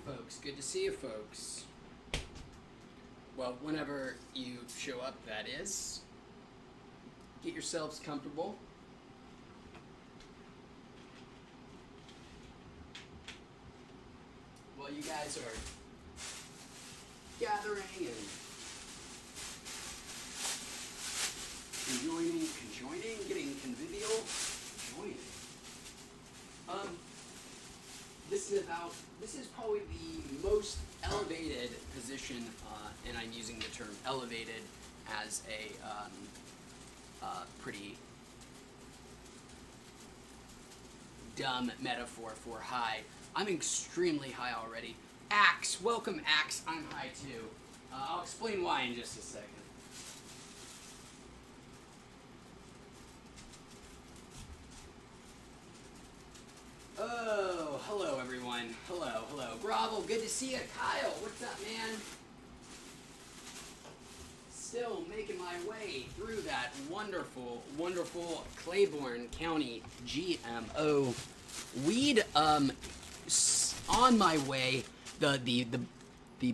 folks. Good to see you, folks. Well, whenever you show up, that is. Get yourselves comfortable. While you guys are gathering and conjoining, getting convivial, joining. This is probably the most elevated position, and I'm using the term elevated as a pretty dumb metaphor for high. I'm extremely high already. Axe, welcome Axe, I'm high too. I'll explain why in just a second. Oh, hello everyone. Hello. Grovel, good to see you. Kyle, what's up, man? Still making my way through that wonderful Claiborne County GMO weed. On my way. The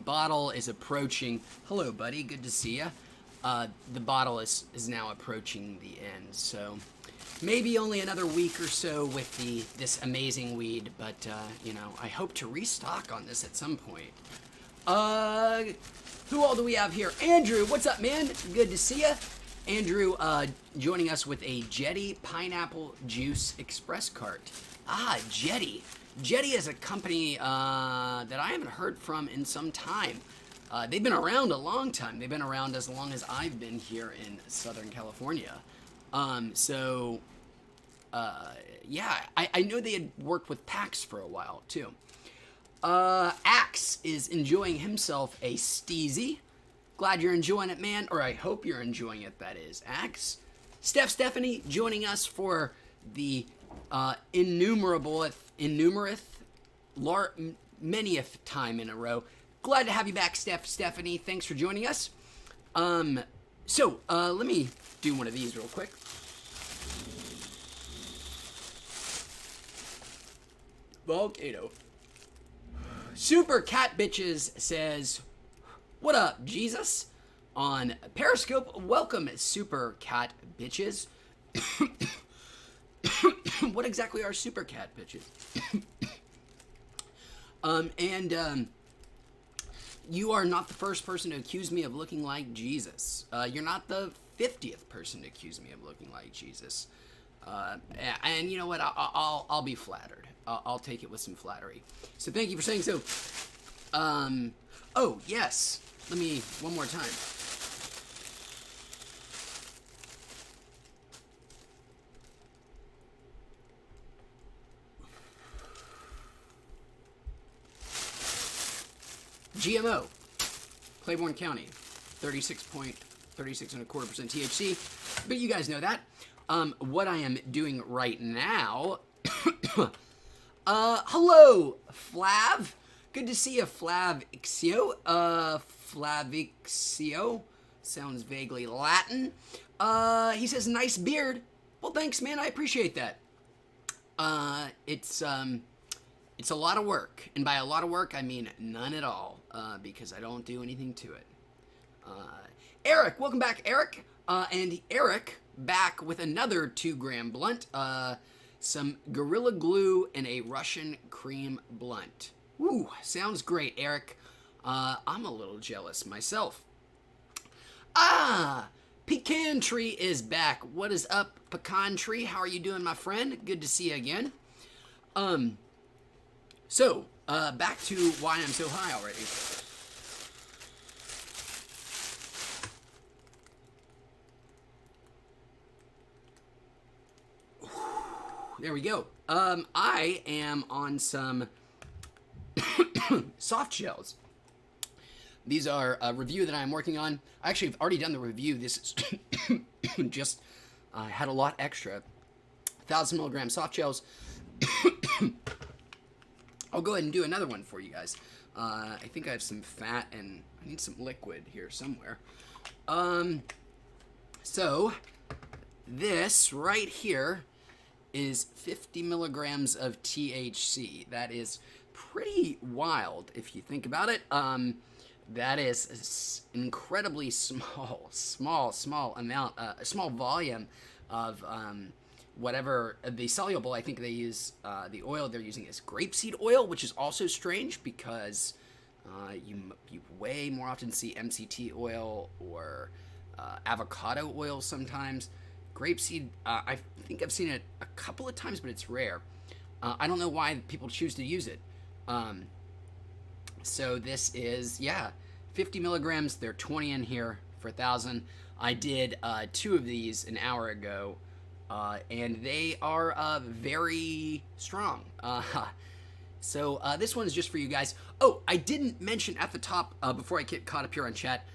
bottle is approaching. Hello, buddy. Good to see you. The bottle is now approaching the end, so maybe only another week or so with this amazing weed, but I hope to restock on this at some point. Who all do we have here? Andrew, what's up, man? Good to see you. Andrew joining us with a Jetty Pineapple Juice Express Cart. Jetty. Jetty is a company that I haven't heard from in some time. They've been around a long time. They've been around as long as I've been here in Southern California. Yeah, I know they had worked with PAX for a while, too. Axe is enjoying himself a Steezy. Glad you're enjoying it, man. Or I hope you're enjoying it, that is. Axe. Stephanie joining us for the manyth time in a row. Glad to have you back, Stephanie. Thanks for joining us. Let me do one of these real quick. Volcano. Super Cat Bitches says, "What up, Jesus?" On Periscope. Welcome, Super Cat Bitches. What exactly are Super Cat Bitches? You are not the first person to accuse me of looking like Jesus. You're not the 50th person to accuse me of looking like Jesus. And you know what? I'll be flattered. I'll take it with some flattery. So thank you for saying so. Oh, yes. Let me, one more time. GMO, Claiborne County, 36.125% THC. But you guys know that. What I am doing right now. Hello, Flav. Good to see you, Flavixio. Flavixio sounds vaguely Latin. He says, "Nice beard." Well, thanks, man. I appreciate that. It's a lot of work, and by a lot of work, I mean none at all, because I don't do anything to it. Eric, welcome back, Eric. And Eric back with another 2-gram blunt, some Gorilla Glue and a Russian cream blunt. Woo, sounds great, Eric. I'm a little jealous myself. Pecan Tree is back. What is up, Pecan Tree? How are you doing, my friend? Good to see you again. Back to why I'm so high already. There we go. I am on some soft shells. These are a review that I'm working on. Actually, I've already done the review. This is just had a lot extra. 1,000 milligram soft shells. I'll go ahead and do another one for you guys. I think I have some fat and I need some liquid here somewhere. So this right here is 50 milligrams of THC. That is pretty wild if you think about it. That is incredibly small amount, a small volume of whatever the soluble. I think they use the oil they're using is grapeseed oil, which is also strange because you way more often see MCT oil or avocado oil sometimes. Grapeseed, I think I've seen it a couple of times, but it's rare. I don't know why people choose to use it. So this is, 50 milligrams. There are 20 in here for 1,000. I did 2 of these an hour ago, and they are very strong. So this one is just for you guys. Oh, I didn't mention at the top, before I get caught up here on chat,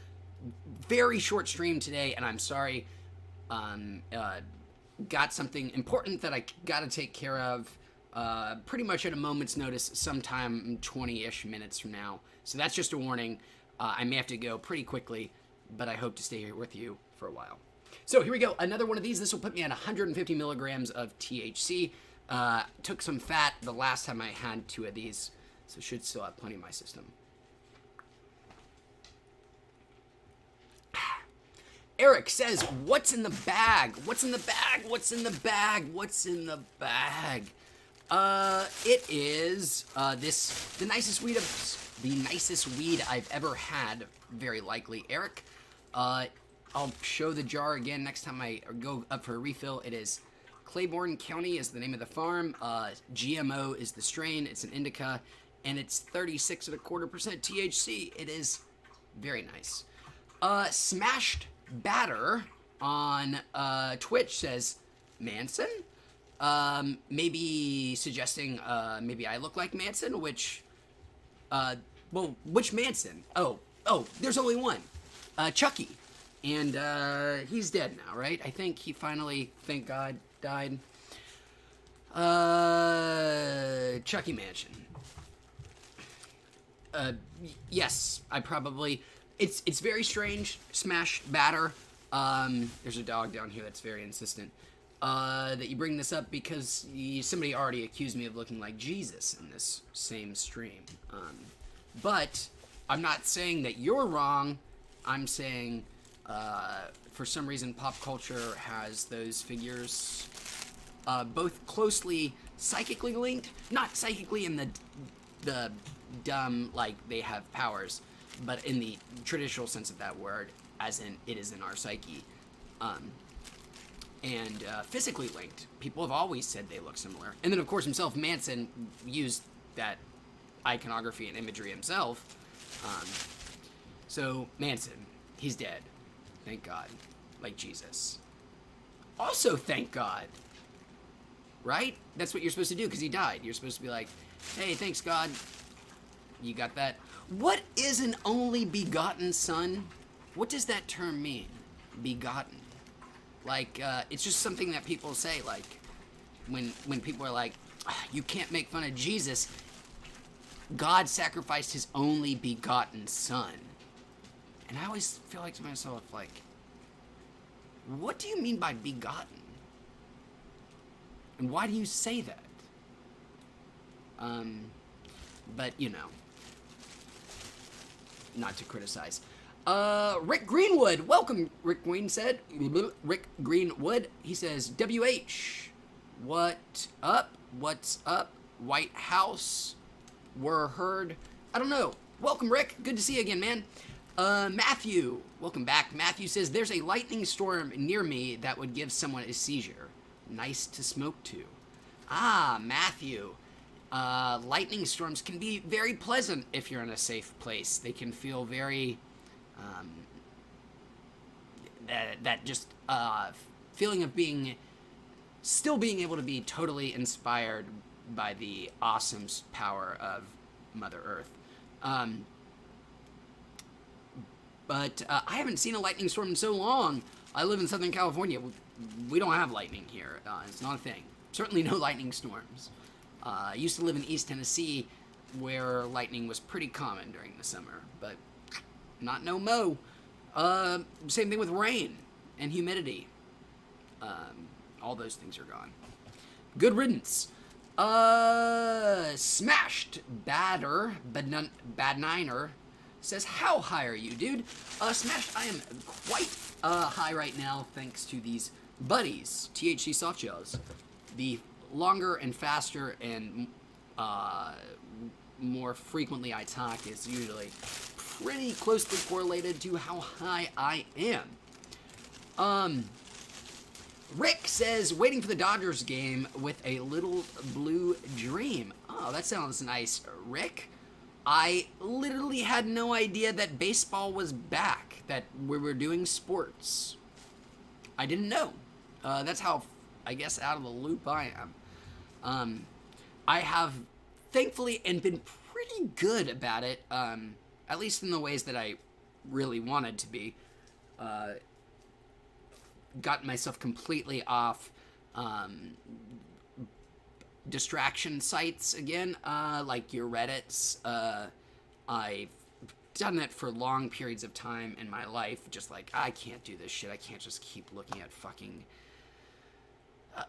very short stream today, and I'm sorry. Got something important that I got to take care of pretty much at a moment's notice sometime 20-ish minutes from now. So that's just a warning. I may have to go pretty quickly, but I hope to stay here with you for a while. So here we go. Another one of these. This will put me at 150 milligrams of THC. Took some fat the last time I had 2 of these, so should still have plenty in my system. Eric says, what's in the bag? What's in the bag? What's in the bag? What's in the bag? It is the nicest weed I've ever had, very likely, Eric. I'll show the jar again next time I go up for a refill. It is Claiborne County is the name of the farm. GMO is the strain. It's an indica, and it's 36.25% THC. It is very nice. Smashed Batter on Twitch says, Manson? Maybe suggesting maybe I look like Manson, which Manson? Oh, there's only one. Chucky. And he's dead now, right? I think he finally, thank God, died. Chucky Mansion. Yes, I probably... It's very strange. Smash Batter. There's a dog down here that's very insistent. That you bring this up because somebody already accused me of looking like Jesus in this same stream. But I'm not saying that you're wrong. I'm saying for some reason pop culture has those figures both closely psychically linked. Not psychically in the dumb, like they have powers, but in the traditional sense of that word, as in it is in our psyche. And physically linked. People have always said they look similar. And then, of course, himself, Manson, used that iconography and imagery himself. So, Manson, he's dead. Thank God. Like Jesus. Also, thank God. Right? That's what you're supposed to do, because he died. You're supposed to be like, hey, thanks, God. You got that? What is an only begotten son? What does that term mean? Begotten. Like, it's just something that people say, like, when people are like, you can't make fun of Jesus. God sacrificed his only begotten son. And I always feel like to myself, like, what do you mean by begotten? And why do you say that? But, you know, not to criticize. Rick Greenwood, welcome, Rick Green said. Rick Greenwood, he says, WH, what up? What's up? White House, were heard. I don't know. Welcome, Rick. Good to see you again, man. Matthew, welcome back. Matthew says, there's a lightning storm near me that would give someone a seizure. Nice to smoke to. Ah, Matthew. Lightning storms can be very pleasant if you're in a safe place. They can feel very... that just feeling of still being able to be totally inspired by the awesome power of Mother Earth. But I haven't seen a lightning storm in so long. I live in Southern California. We don't have lightning here. It's not a thing. Certainly no lightning storms. I used to live in East Tennessee, where lightning was pretty common during the summer, but not no mo. Same thing with rain and humidity. All those things are gone. Good riddance. Smashed Bad Niner says, how high are you, dude? Smashed, I am quite high right now thanks to these buddies, THC soft gels. The longer and faster and more frequently I talk is usually pretty closely correlated to how high I am. Rick says, waiting for the Dodgers game with a little blue dream. Oh, that sounds nice, Rick. I literally had no idea that baseball was back, that we were doing sports. I didn't know. That's how, I guess, out of the loop I am. I have, thankfully, and been pretty good about it, at least in the ways that I really wanted to be. Gotten myself completely off distraction sites again, like your Reddits. I've done that for long periods of time in my life, just like, I can't do this shit. I can't just keep looking at fucking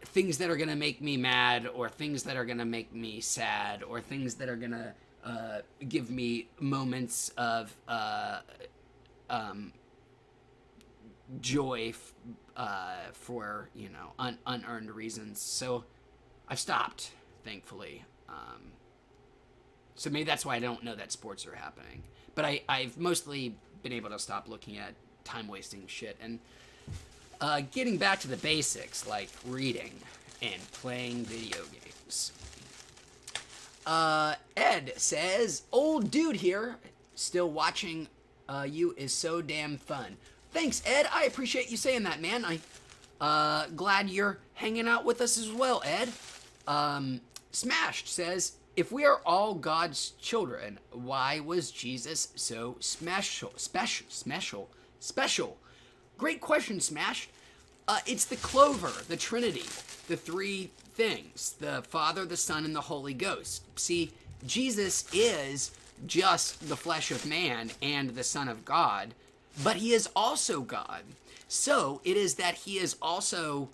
things that are gonna make me mad, or things that are gonna make me sad, or things that are gonna give me moments of joy for, you know, unearned reasons. So I've stopped, thankfully. So maybe that's why I don't know that sports are happening. But I've mostly been able to stop looking at time-wasting shit and getting back to the basics, like reading and playing video games. Ed says, old dude here, still watching you is so damn fun. Thanks, Ed. I appreciate you saying that, man. Glad you're hanging out with us as well, Ed. Smashed says, if we are all God's children, why was Jesus so special? Great question, Smashed. It's the clover, the Trinity, the three things, the Father, the Son, and the Holy Ghost. See, Jesus is just the flesh of man and the Son of God, but he is also God. So it is that he is also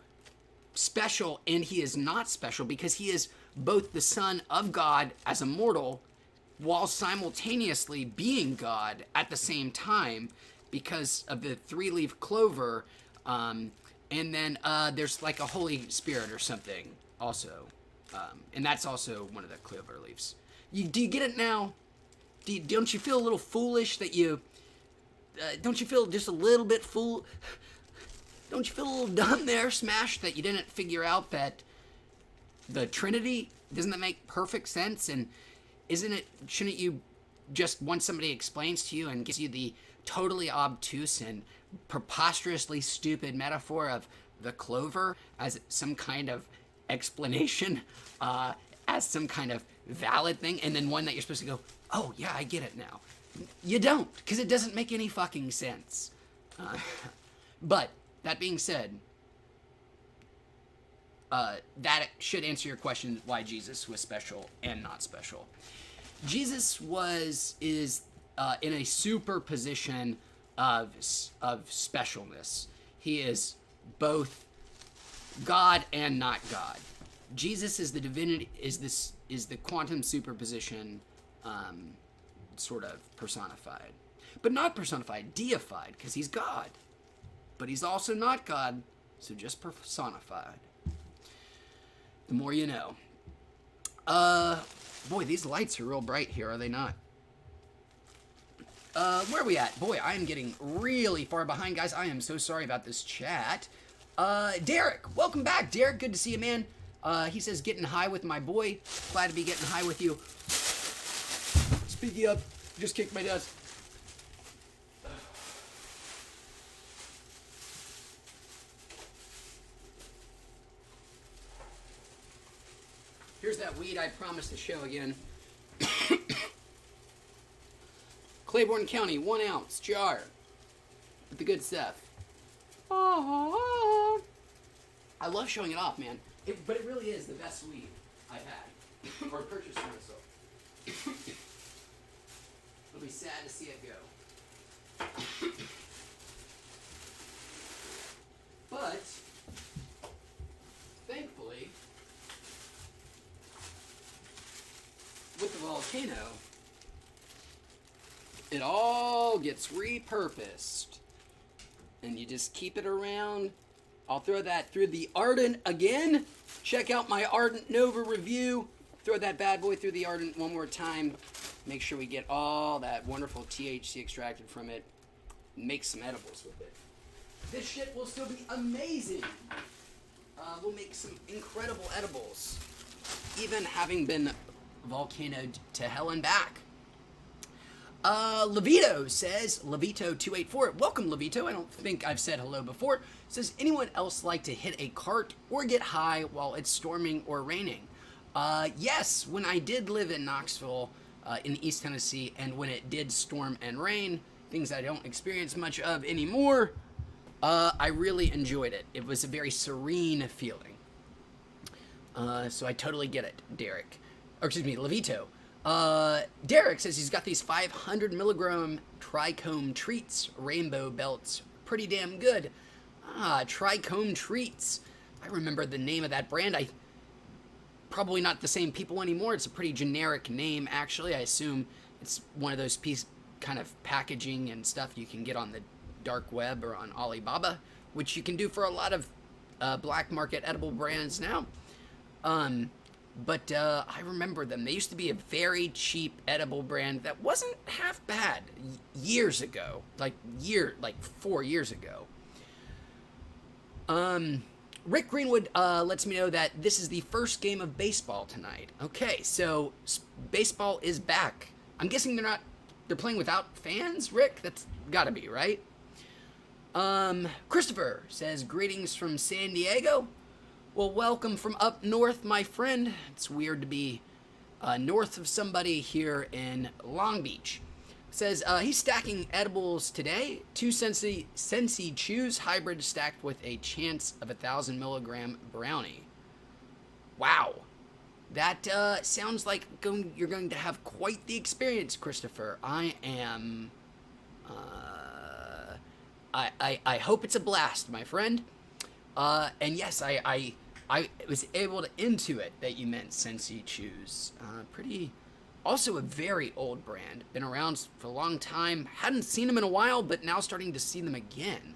special and he is not special, because he is both the Son of God as a mortal while simultaneously being God at the same time because of the three-leaf clover. And then there's like a Holy Spirit or something also. And that's also one of the clover leaves. Do you get it now? Don't you feel a little foolish that you... don't you feel just a little bit don't you feel a little dumb there, Smash, that you didn't figure out that the Trinity, doesn't that make perfect sense? And shouldn't you just, once somebody explains to you and gives you the totally obtuse and preposterously stupid metaphor of the clover as some kind of explanation, as some kind of valid thing, and then one that you're supposed to go, oh yeah, I get it now. You don't, because it doesn't make any fucking sense. But, that being said, that should answer your question why Jesus was special and not special. Jesus is in a superposition of specialness. He is both God and not God. Jesus is the divinity, is the quantum superposition, sort of personified, but not personified, deified, because he's God, but he's also not God, so just personified. The more you know. Boy, these lights are real bright here, are they not? Where are we at? Boy, I am getting really far behind, guys. I am so sorry about this chat. Derek, welcome back, Derek. Good to see you, man. He says, getting high with my boy. Glad to be getting high with you. Speaking of, just kicked my desk. Here's that weed I promised to show again. Claiborne County, 1 ounce jar with the good stuff. I love showing it off, man. But it really is the best weed I've had or purchased for myself. It'll be sad to see it go. But thankfully, volcano, it all gets repurposed. And you just keep it around. I'll throw that through the Ardent again. Check out my Ardent Nova review. Throw that bad boy through the Ardent one more time. Make sure we get all that wonderful THC extracted from it. Make some edibles with it. This shit will still be amazing. We'll make some incredible edibles. Even having been volcanoed to hell and back. Levito says, Levito284, welcome Levito, I don't think I've said hello before, says, anyone else like to hit a cart or get high while it's storming or raining? Yes, when I did live in Knoxville, in East Tennessee, and when it did storm and rain, things I don't experience much of anymore, I really enjoyed it. It was a very serene feeling. So I totally get it, Derek. Or excuse me, Levito. Derek says he's got these 500 milligram trichome treats, rainbow belts. Pretty damn good. Trichome treats. I remember the name of that brand. Probably not the same people anymore. It's a pretty generic name, actually. I assume it's one of those kind of packaging and stuff you can get on the dark web or on Alibaba, which you can do for a lot of black market edible brands now. But I remember them. They used to be a very cheap edible brand that wasn't half bad years ago. Like 4 years ago. Rick Greenwood lets me know that this is the first game of baseball tonight. Okay, so baseball is back. I'm guessing they're playing without fans, Rick? That's gotta be, right? Christopher says, greetings from San Diego. Well, welcome from up north, my friend. It's weird to be north of somebody here in Long Beach. Says he's stacking edibles today. 2 Sensi Chews hybrid stacked with a chance of 1,000 milligram brownie. Wow. That sounds like you're going to have quite the experience, Christopher. I am... I hope it's a blast, my friend. And yes, I was able to intuit that you meant Sensi Chews. Also a very old brand. Been around for a long time. Hadn't seen them in a while, but now starting to see them again.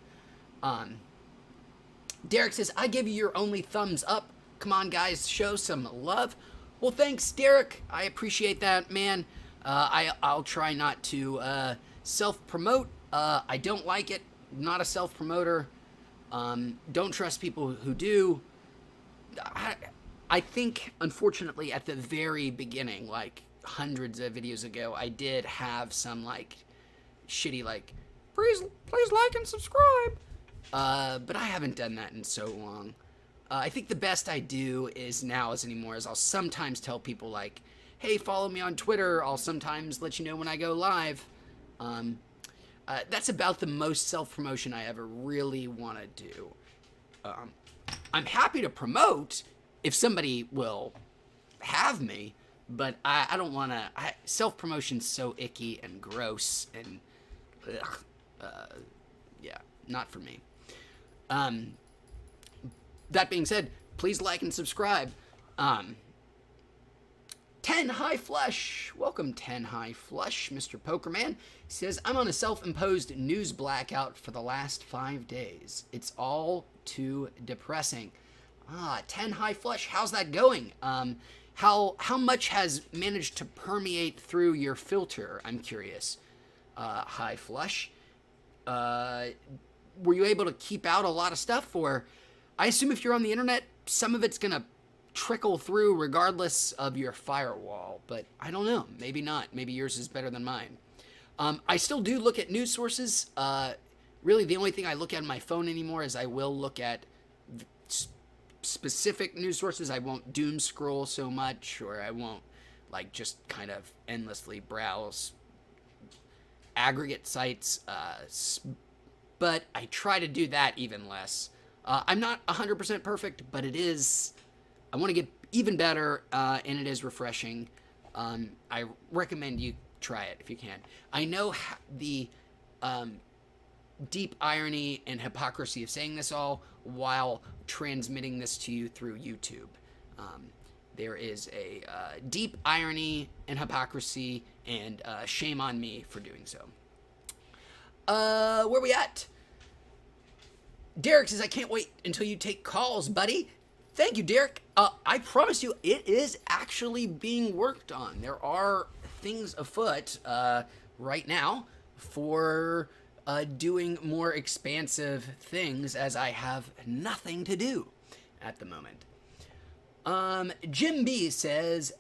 Derek says, I give you your only thumbs up. Come on, guys, show some love. Well, thanks, Derek. I appreciate that, man. I'll try not to self-promote. I don't like it. Not a self-promoter. Don't trust people who do. I think, unfortunately, at the very beginning, like hundreds of videos ago, I did have some like shitty like, please like and subscribe. But I haven't done that in so long. I think the best I do is I'll sometimes tell people like, hey, follow me on Twitter. I'll sometimes let you know when I go live. That's about the most self-promotion I ever really want to do. I'm happy to promote if somebody will have me, but I don't want to. Self-promotion's so icky and gross and, yeah, not for me. That being said, please like and subscribe. 10 High Flush. Welcome, 10 High Flush. Mr. Pokerman says, I'm on a self-imposed news blackout for the last 5 days. It's all too depressing. 10 High Flush. How's that going? How much has managed to permeate through your filter? I'm curious. High Flush. Were you able to keep out a lot of stuff? Or I assume if you're on the internet, some of it's going to trickle through regardless of your firewall, but I don't know. Maybe not. Maybe yours is better than mine. I still do look at news sources. Really, the only thing I look at on my phone anymore is I will look at specific news sources. I won't doom scroll so much, or I won't like just kind of endlessly browse aggregate sites. But I try to do that even less. I'm not 100% perfect, but it is. I want to get even better, and it is refreshing. I recommend you try it if you can. I know the deep irony and hypocrisy of saying this all while transmitting this to you through YouTube. there is a deep irony and hypocrisy, and shame on me for doing so. Where we at? Derek says, I can't wait until you take calls, buddy. Thank you, Derek. I promise you, it is actually being worked on. There are things afoot right now for doing more expansive things, as I have nothing to do at the moment. Jim B says,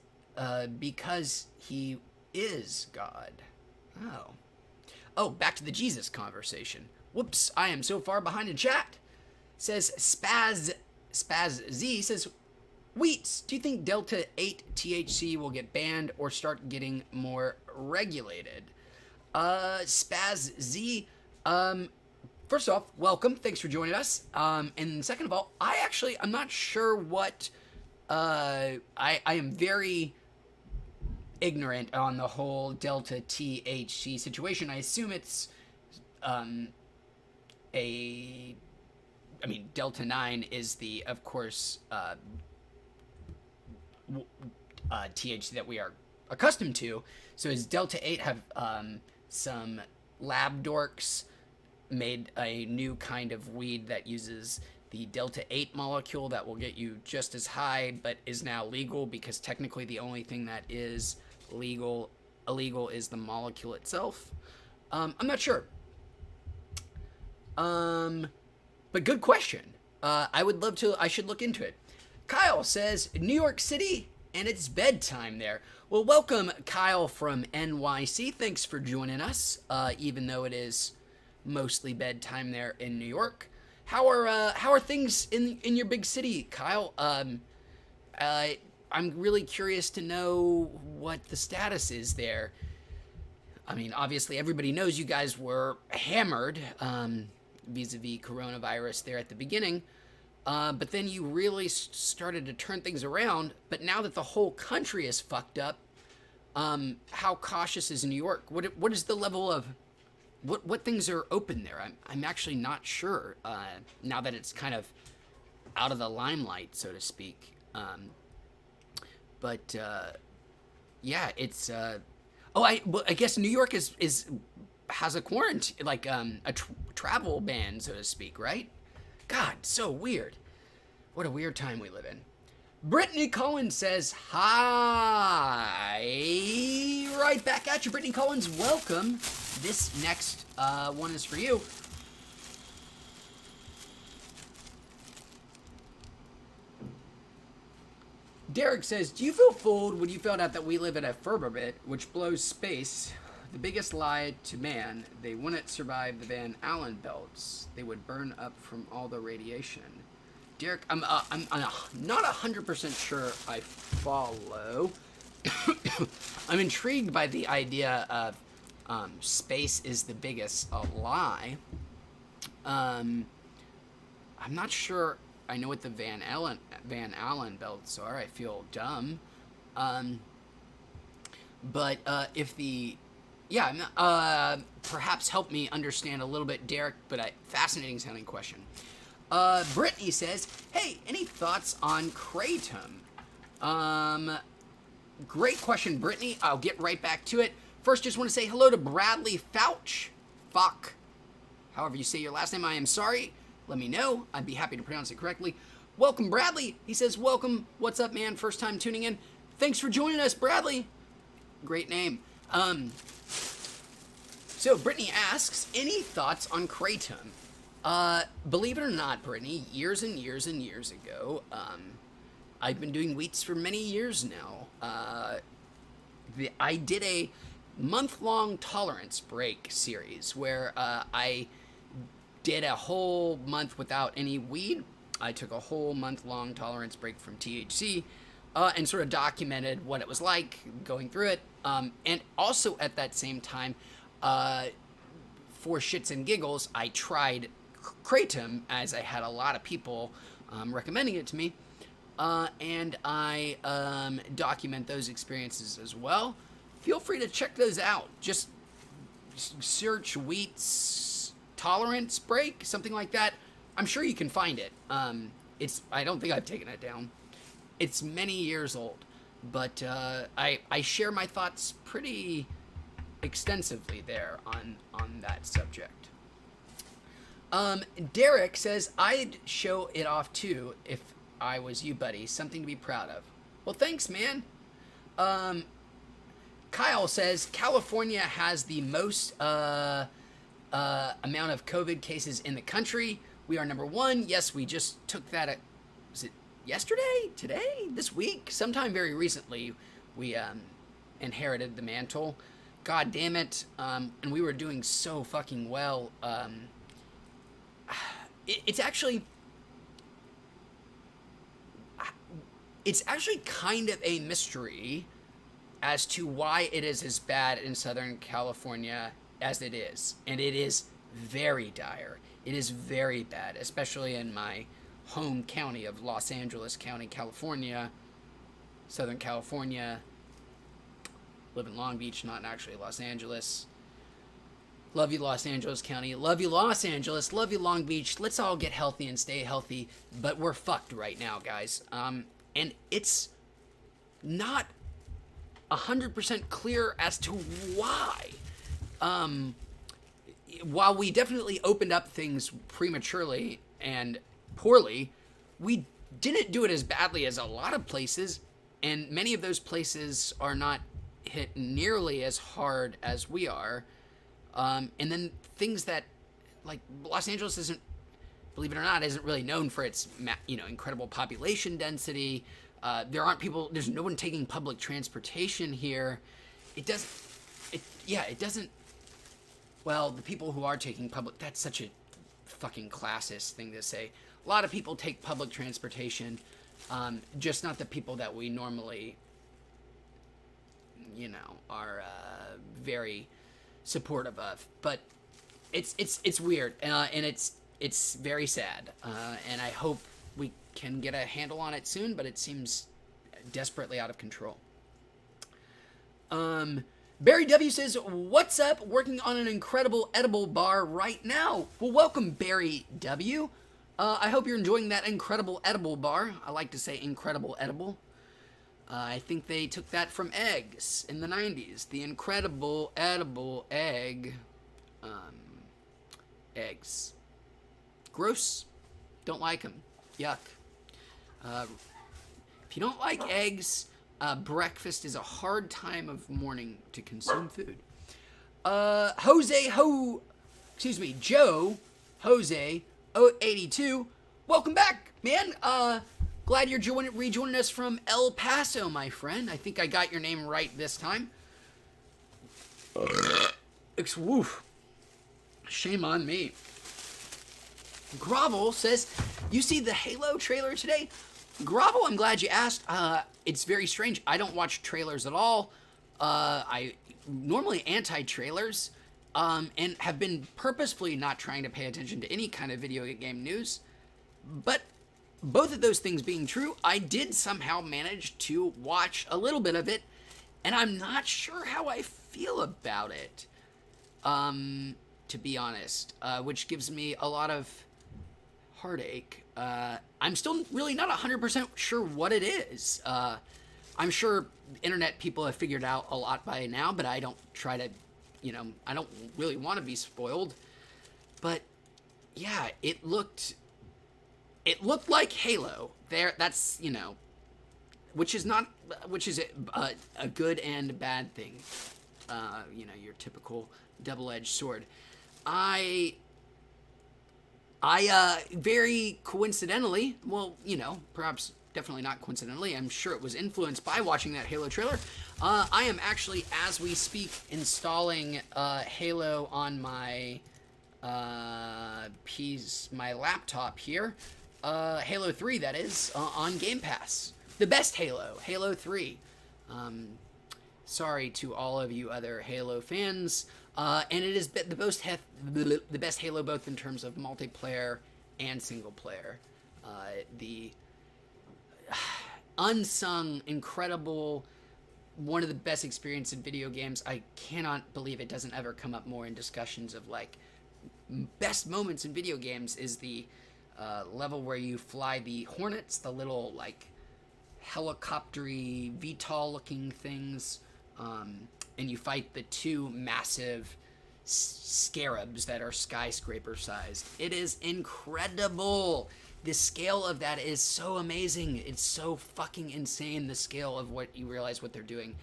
because he is God. Oh, back to the Jesus conversation. Whoops, I am so far behind in chat. Says Spaz Z says, Wheats, do you think Delta 8 THC will get banned or start getting more regulated? Spaz Z, first off, welcome. Thanks for joining us. And second of all, I'm not sure what, I am very ignorant on the whole Delta THC situation. I assume it's, Delta 9 is the, of course, THC that we are accustomed to. So does Delta 8 have some lab dorks made a new kind of weed that uses the Delta 8 molecule that will get you just as high, but is now legal because technically the only thing that is illegal is the molecule itself? I'm not sure. But good question. I should look into it. Kyle says, New York City, and it's bedtime there. Well, welcome, Kyle from NYC. Thanks for joining us, even though it is mostly bedtime there in New York. How are things in your big city, Kyle? I'm really curious to know what the status is there. I mean, obviously, everybody knows you guys were hammered vis-a-vis coronavirus there at the beginning, but then you really started to turn things around. But now that the whole country is fucked up, how cautious is New York? What is the level of what things are open there? I'm actually not sure now that it's kind of out of the limelight, so to speak. But yeah, it's. I guess New York has a quarantine, like a travel ban, so to speak, right? God, so weird. What a weird time we live in. Brittany Collins says, hi. Right back at you, Brittany Collins. Welcome. This next one is for you. Derek says, do you feel fooled when you found out that we live in a firmament which blows space? The biggest lie to man, they wouldn't survive the Van Allen belts. They would burn up from all the radiation. Derek, I'm not 100% sure I follow. I'm intrigued by the idea of space is the biggest lie. I'm not sure I know what the Van Allen belts are. I feel dumb. But if the... Yeah, perhaps help me understand a little bit, Derek, but fascinating sounding question. Brittany says, hey, any thoughts on kratom? Great question, Brittany. I'll get right back to it. First, just want to say hello to Bradley Fouch. However you say your last name, I am sorry. Let me know. I'd be happy to pronounce it correctly. Welcome, Bradley. He says, welcome. What's up, man? First time tuning in. Thanks for joining us, Bradley. Great name. So Brittany asks, any thoughts on kratom? Believe it or not, Brittany, years and years and years ago, I've been doing wheats for many years now. I did a month-long tolerance break series where I did a whole month without any weed. I took a whole month-long tolerance break from THC and sort of documented what it was like going through it. And also at that same time, for shits and giggles, I tried kratom, as I had a lot of people recommending it to me, and I document those experiences as well. Feel free to check those out. Just search Wheat's tolerance break, something like that. I'm sure you can find it. I don't think I've taken it down. it's many years old, but I share my thoughts pretty extensively there on that subject. Derek says, I'd show it off too if I was you, buddy. Something to be proud of. Well, thanks, man. Kyle says, California has the most amount of COVID cases in the country. We are number one. Yes, we just took that, was it yesterday? Today? This week? Sometime very recently, we inherited the mantle. God damn it. And we were doing so fucking well. It's actually kind of a mystery as to why it is as bad in Southern California as it is. And it is very dire. It is very bad, especially in my home county of Los Angeles County, California, Southern California. Live in Long Beach, not actually Los Angeles. Love you, Los Angeles County. Love you, Los Angeles. Love you, Long Beach. Let's all get healthy and stay healthy. But we're fucked right now, guys. And it's not 100% clear as to why. While we definitely opened up things prematurely and poorly, we didn't do it as badly as a lot of places. And many of those places are not hit nearly as hard as we are. And then things that, like, Los Angeles isn't, believe it or not, isn't really known for its, incredible population density. There's no one taking public transportation here. It doesn't, well, the people who are taking public, that's such a fucking classist thing to say. A lot of people take public transportation, just not the people that we normally, are very supportive of. But it's weird, and it's very sad, and I hope we can get a handle on it soon, but it seems desperately out of control. Barry W says, what's up? Working on an incredible edible bar right now. Well, welcome, Barry W. I hope you're enjoying that incredible edible bar. I like to say incredible edible. I think they took that from eggs in the 90s. The incredible edible egg. Eggs. Gross. Don't like them. Yuck. If you don't like eggs, breakfast is a hard time of morning to consume food. Joe Jose 082. Welcome back, man. Glad you're rejoining us from El Paso, my friend. I think I got your name right this time. Woof. Shame on me. Grovel says, you see the Halo trailer today? Grovel, I'm glad you asked. It's very strange. I don't watch trailers at all. I normally anti-trailers, and have been purposefully not trying to pay attention to any kind of video game news. But both of those things being true, I did somehow manage to watch a little bit of it, and I'm not sure how I feel about it, to be honest, which gives me a lot of heartache. I'm still really not 100% sure what it is. I'm sure internet people have figured out a lot by now, but I don't try to, I don't really want to be spoiled. But yeah, it looked like Halo. That's, which is a good and bad thing. Your typical double-edged sword. I very coincidentally, well, perhaps definitely not coincidentally, I'm sure it was influenced by watching that Halo trailer. I am actually, as we speak, installing Halo on my my laptop here. Halo 3, that is, on Game Pass. The best Halo, Halo 3. Sorry to all of you other Halo fans. And it is the best Halo, both in terms of multiplayer and single player. The unsung, incredible, one of the best experiences in video games. I cannot believe it doesn't ever come up more in discussions of, like, best moments in video games is the level where you fly the Hornets, the little, like, helicoptery VTOL looking things, and you fight the two massive scarabs that are skyscraper sized. It is incredible. The scale of that is so amazing. It's so fucking insane, the scale of what you realize what they're doing.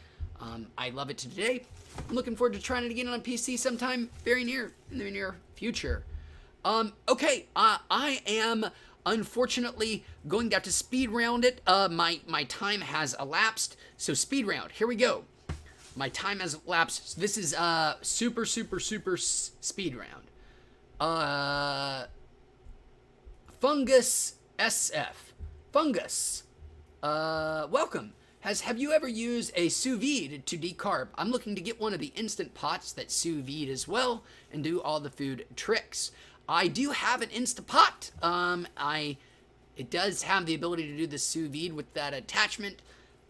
I love it to today. I'm looking forward to trying it again on PC sometime in the near future. Okay, I am unfortunately going to have to speed round it. My time has elapsed, so speed round. Here we go. My time has elapsed. So this is super speed round. Fungus SF. Fungus. Welcome. Have you ever used a sous vide to decarb? I'm looking to get one of the instant pots that sous vide as well and do all the food tricks. I do have an Instapot. It does have the ability to do the sous vide with that attachment,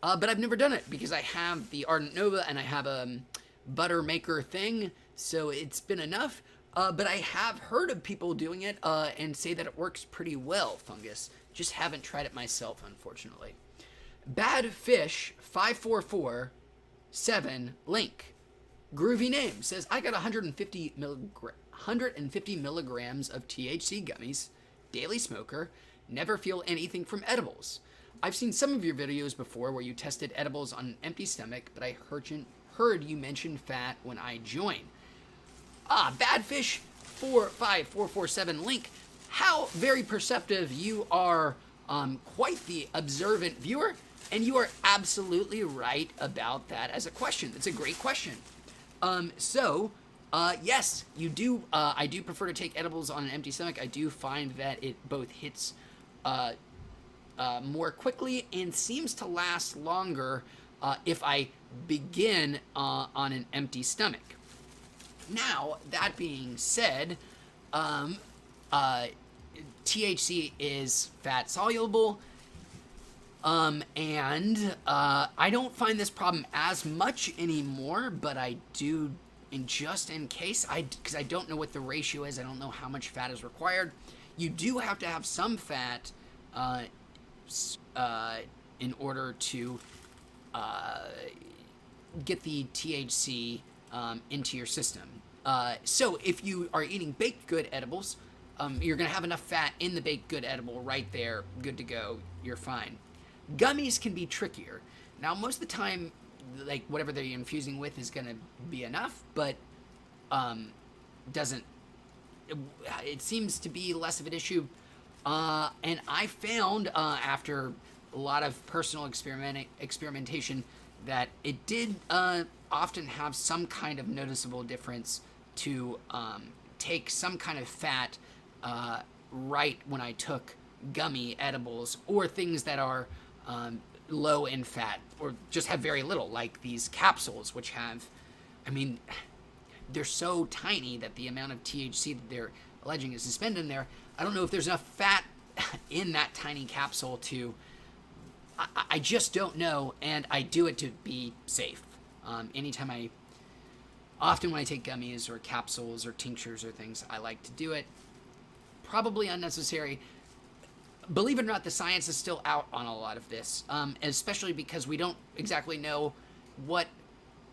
but I've never done it because I have the Ardent Nova and I have a butter maker thing, so it's been enough. But I have heard of people doing it and say that it works pretty well, Fungus. Just haven't tried it myself, unfortunately. Bad Fish 5447 Link. Groovy name. Says, I got 150 milligrams of THC gummies, daily smoker, never feel anything from edibles. I've seen some of your videos before where you tested edibles on an empty stomach, but I heard you mention fat when I joined. Badfish 45447 Link. How very perceptive you are. Quite the observant viewer, and you are absolutely right about that as a question. It's a great question. Yes, you do. I do prefer to take edibles on an empty stomach. I do find that it both hits more quickly and seems to last longer if I begin on an empty stomach. Now, that being said, THC is fat soluble, and I don't find this problem as much anymore, but I do, just in case, because I don't know what the ratio is, I don't know how much fat is required. You do have to have some fat in order to get the THC into your system. So if you are eating baked good edibles, you're going to have enough fat in the baked good edible right there, good to go, you're fine. Gummies can be trickier. Now, most of the time, like, whatever they're infusing with is going to be enough, but it seems to be less of an issue. And I found, after a lot of personal experimentation, that it did often have some kind of noticeable difference to take some kind of fat right when I took gummy edibles or things that are low in fat or just have very little, like these capsules, which have, they're so tiny that the amount of THC that they're alleging is suspended in there. I don't know if there's enough fat in that tiny capsule to, I just don't know, and I do it to be safe. Often when I take gummies or capsules or tinctures or things, I like to do it. Probably unnecessary. Believe it or not, the science is still out on a lot of this, especially because we don't exactly know what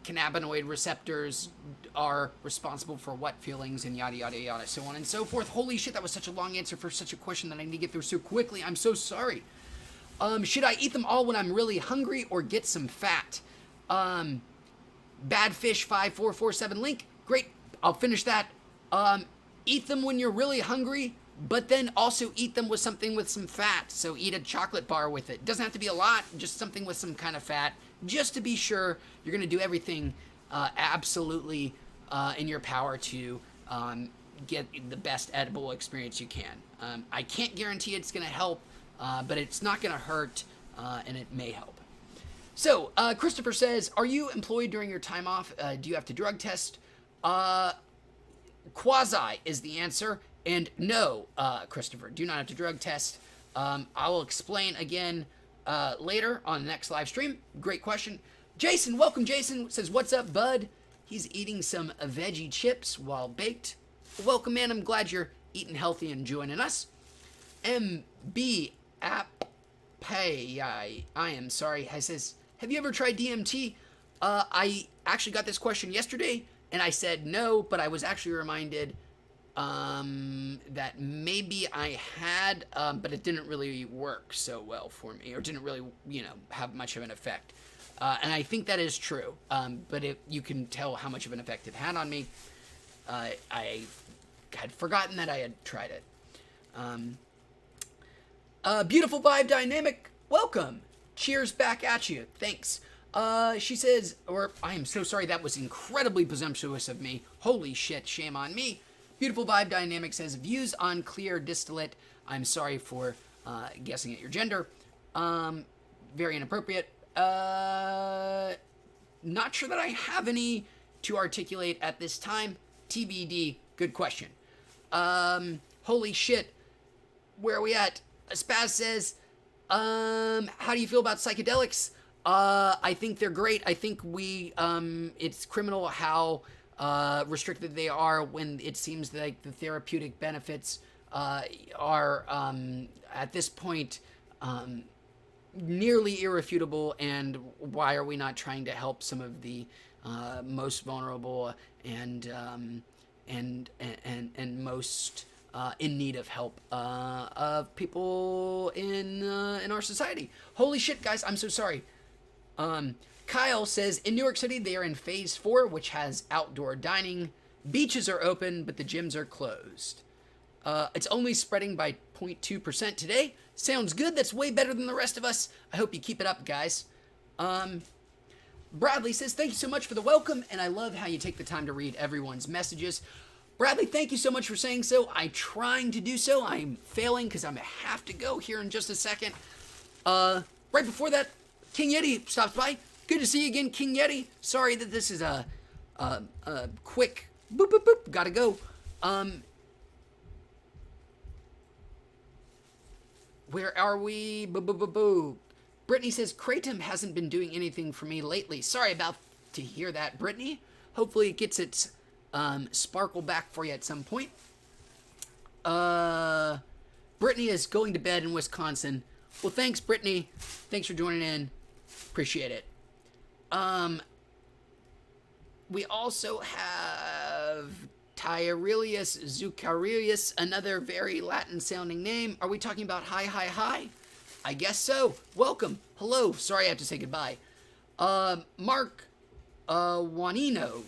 cannabinoid receptors are responsible for what feelings and yada, yada, yada, so on and so forth. Holy shit, that was such a long answer for such a question that I need to get through so quickly. I'm so sorry. Should I eat them all when I'm really hungry or get some fat? Badfish5447 Link. Great. I'll finish that. Eat them when you're really hungry, but then also eat them with something with some fat. So eat a chocolate bar with it. Doesn't have to be a lot, just something with some kind of fat, just to be sure you're going to do everything absolutely in your power to get the best edible experience you can. I can't guarantee it's going to help, but it's not going to hurt, and it may help. So, Christopher says, are you employed during your time off? Do you have to drug test? Quasi is the answer. And no, Christopher, do not have to drug test. I will explain again later on the next live stream. Great question. Jason, welcome, Jason. Says, what's up, bud? He's eating some veggie chips while baked. Welcome, man. I'm glad you're eating healthy and joining us. MB App Hey, I am sorry. I says, have you ever tried DMT? I actually got this question yesterday, and I said no, but I was actually reminded that maybe I had, but it didn't really work so well for me, or didn't really, have much of an effect. And I think that is true. But you can tell how much of an effect it had on me. I had forgotten that I had tried it. Beautiful vibe dynamic. Welcome. Cheers back at you. Thanks. She says, I am so sorry, that was incredibly presumptuous of me. Holy shit, shame on me. Beautiful vibe dynamic says, views on clear distillate. I'm sorry for guessing at your gender. Very inappropriate. Not sure that I have any to articulate at this time. TBD. Good question. Holy shit. Where are we at? Spaz says, how do you feel about psychedelics? I think they're great. I think it's criminal how restricted they are when it seems like the therapeutic benefits are at this point nearly irrefutable. And why are we not trying to help some of the most vulnerable and most in need of help of people in our society? Holy shit, guys! I'm so sorry. Kyle says, in New York City, they are in phase 4, which has outdoor dining. Beaches are open, but the gyms are closed. It's only spreading by 0.2% today. Sounds good. That's way better than the rest of us. I hope you keep it up, guys. Bradley says, thank you so much for the welcome, and I love how you take the time to read everyone's messages. Bradley, thank you so much for saying so. I'm trying to do so. I'm failing because I'm going to have to go here in just a second. Right before that, King Yeti stops by. Good to see you again, King Yeti. Sorry that this is a quick boop, boop, boop. Gotta go. Where are we? Boo, boo, boo, boo. Brittany says, Kratom hasn't been doing anything for me lately. Sorry about to hear that, Brittany. Hopefully it gets its sparkle back for you at some point. Brittany is going to bed in Wisconsin. Well, thanks, Brittany. Thanks for joining in. Appreciate it. We also have Tyarelius Zucarius, another very Latin-sounding name. Are we talking about hi? I guess so. Welcome. Hello. Sorry I have to say goodbye. Mark Juanino.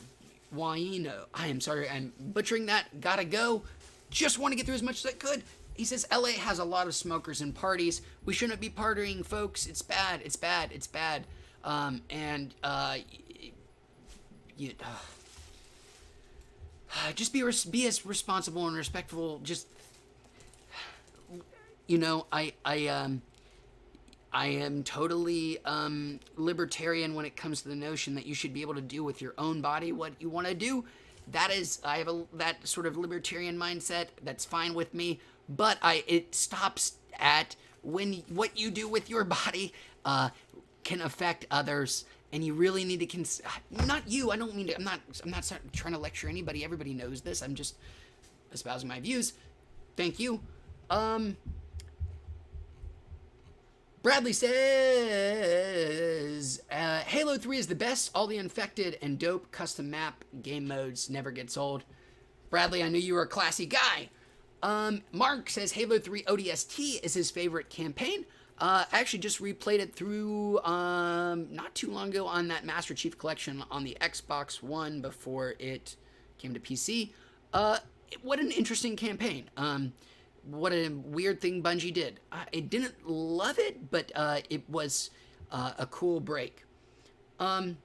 I am sorry I'm butchering that. Gotta go. Just want to get through as much as I could. He says, LA has a lot of smokers and parties. We shouldn't be partying, folks. It's bad. It's bad. It's bad. Just be as responsible and respectful. Just, I am totally libertarian when it comes to the notion that you should be able to do with your own body what you want to do. I have that sort of libertarian mindset. That's fine with me. But it stops at when what you do with your body can affect others, and you really need to not you. I don't mean to. I'm not trying to lecture anybody. Everybody knows this. I'm just espousing my views. Thank you. Bradley says, Halo 3 is the best. All the infected and dope custom map game modes never gets old. Bradley, I knew you were a classy guy. Mark says Halo 3 ODST is his favorite campaign. I actually just replayed it through not too long ago on that Master Chief Collection on the Xbox One before it came to PC. What an interesting campaign. What a weird thing Bungie did. I didn't love it, but it was a cool break. All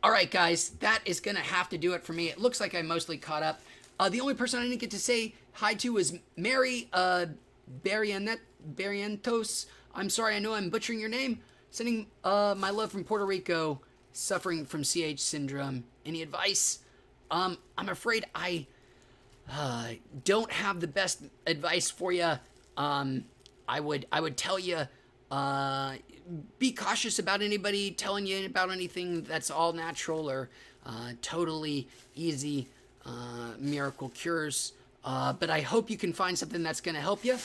right, guys, that is going to have to do it for me. It looks like I mostly caught up. The only person I didn't get to say hi to was Mary Barrientos. I'm sorry, I know I'm butchering your name. Sending my love from Puerto Rico, suffering from CH syndrome. Any advice? I'm afraid I don't have the best advice for you. I would tell you, be cautious about anybody telling you about anything that's all natural or totally easy miracle cures. But I hope you can find something that's going to help you.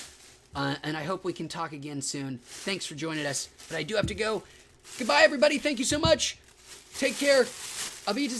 And I hope we can talk again soon. Thanks for joining us. But I do have to go. Goodbye, everybody. Thank you so much. Take care. Avita